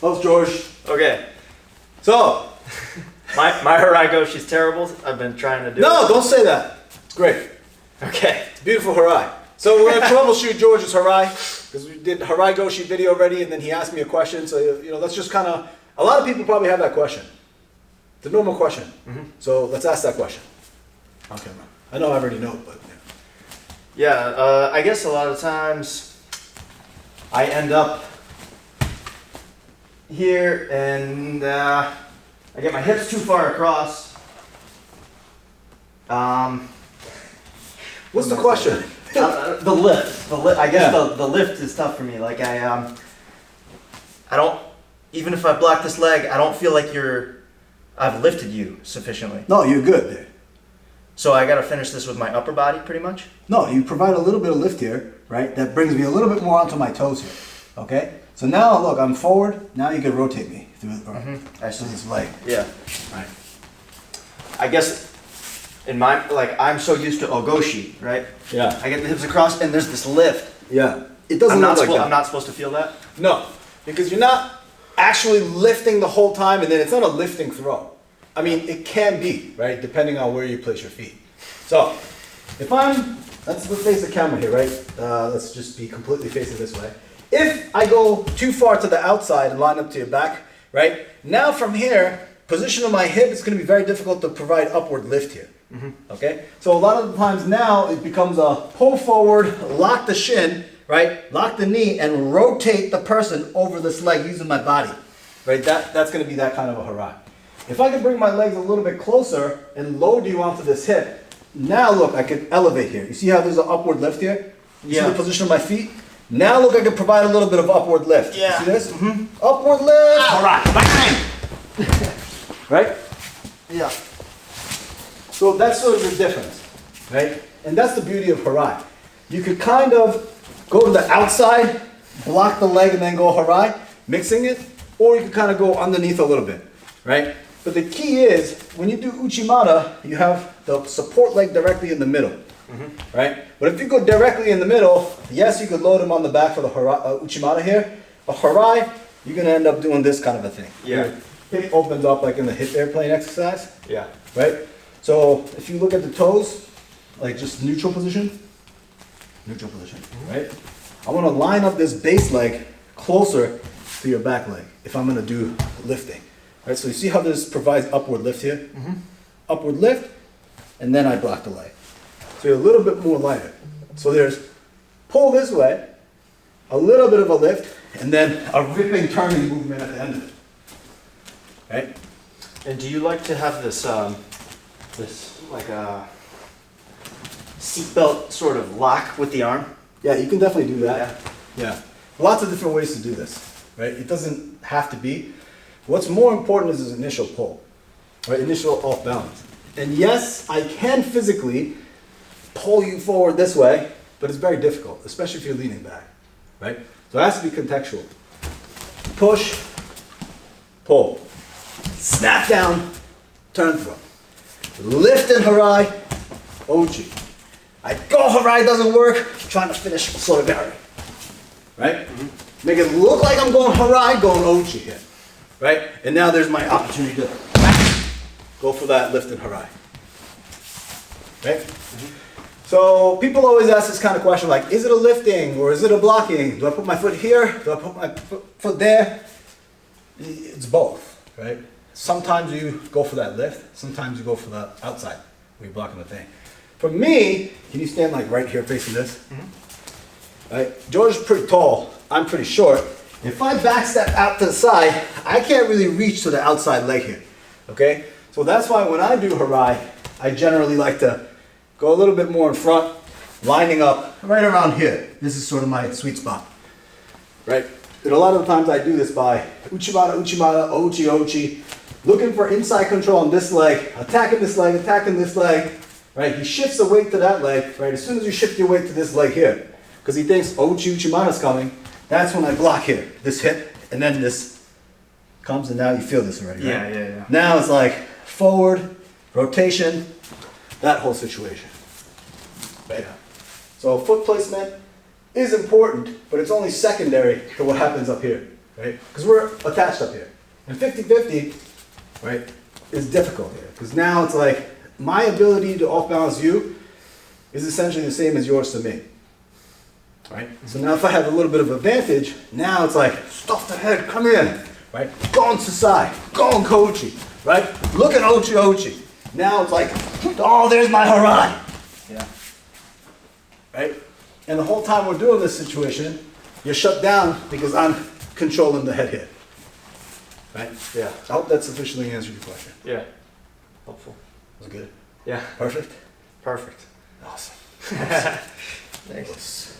Host George. Okay. So. my Harai goshi's terrible. I've been trying to do it. No, don't say that. It's great. Okay. It's beautiful Harai. So we're gonna troubleshoot George's Harai because we did Harai goshi video already, and then he asked me a question. So let's just kind of. A lot of people probably have that question. It's a normal question. So let's ask that question on camera. I know I already know, but yeah. I guess a lot of times I end up here and I get my hips too far across. what's the question? The lift. I guess the lift is tough for me. Like I don't. Even if I block this leg, I don't feel like I've lifted you sufficiently. No, you're good there. So I got to finish this with my upper body, pretty much. No, you provide a little bit of lift here, right? That brings me a little bit more onto my toes here. Okay. So now look, I'm forward. Now you can rotate me through this leg. Yeah. Right. I guess in my I'm so used to goshi, right? Yeah. I get the hips across and there's this lift. Yeah. It doesn't look like that. I'm not supposed to feel that? No, because you're not actually lifting the whole time, and then it's not a lifting throw. I mean, it can be, right? Depending on where you place your feet. So, if let's face the camera here, right? Let's just be completely facing this way. If I go too far to the outside and line up to your back, right? Now from here, position of my hip, it's gonna be very difficult to provide upward lift here. Okay? So a lot of the times now, it becomes a pull forward, lock the shin, right? Lock the knee and rotate the person over this leg using my body, right? That's going to be that kind of a Harai. If I could bring my legs a little bit closer and load you onto this hip, now look, I could elevate here. You see how there's an upward lift here? You see the position of my feet? Now look, I can provide a little bit of upward lift. Yeah. You see this? Upward lift. Harai. Bang! Right? Yeah. So that's sort of the difference, right? And that's the beauty of Harai. You could kind of go to the outside, block the leg, and then go Harai, mixing it, or you can kind of go underneath a little bit, right? But the key is, when you do Uchimata, you have the support leg directly in the middle, right? But if you go directly in the middle, yes, you could load him on the back for the Uchimata here, but Harai, you're going to end up doing this kind of a thing. Yeah. Your hip opens up like in the hip airplane exercise, Yeah. right? So if you look at the toes, like just neutral position, right? I want to line up this base leg closer to your back leg if I'm going to do lifting, right? So you see how this provides upward lift here? Upward lift, and then I block the leg. So you're a little bit more lighter. So there's pull this way, a little bit of a lift, and then a ripping turning movement at the end of it, right? And do you like to have this like a seatbelt sort of lock with the arm? Yeah, you can definitely do that. Yeah. Lots of different ways to do this, right? It doesn't have to be. What's more important is this initial pull, right? Initial off balance. And yes, I can physically pull you forward this way, but it's very difficult, especially if you're leaning back, right? So it has to be contextual. Push, pull, snap down, turn throw. Lift and Harai, Ochi. I go Harai, doesn't work, trying to finish Sotigari. Right? Make it look like I'm going Harai, going Ochi here. Right? And now there's my opportunity to go for that lift and Harai. Right? So people always ask this kind of question like, is it a lifting or is it a blocking? Do I put my foot here? Do I put my foot there? It's both, right? Sometimes you go for that lift, sometimes you go for the outside when you're blocking the thing. For me, can you stand like right here facing this? Right? George is pretty tall, I'm pretty short. If I back step out to the side, I can't really reach to the outside leg here. Okay? So that's why when I do Harai, I generally like to go a little bit more in front, lining up right around here. This is sort of my sweet spot. Right? And a lot of the times I do this by Uchimata, Uchimata, Ochi, Ochi, looking for inside control on this leg, attacking this leg, right? He shifts the weight to that leg, right? As soon as you shift your weight to this leg here, because he thinks Ochi Uchimata's coming, that's when I block here, this hip, and then this comes, and now you feel this already, right? Yeah. Now it's like forward, rotation, that whole situation. Right? Yeah. So foot placement is important, but it's only secondary to what happens up here. right? Because we're attached up here. And 50-50, right, is difficult here. Because now it's like, my ability to off-balance you is essentially the same as yours to me. Right? So now if I have a little bit of advantage, now it's like, stuff the head, come in, right? Go on Sasai, go on Kochi, right? Look at Ochi Ochi. Now it's like, oh, there's my Harai. Yeah. Right? And the whole time we're doing this situation, you're shut down because I'm controlling the head hit. Right? Yeah. I hope that sufficiently answered your question. Yeah. Helpful. Was it good? Yeah. Perfect? Perfect. Awesome. Thanks.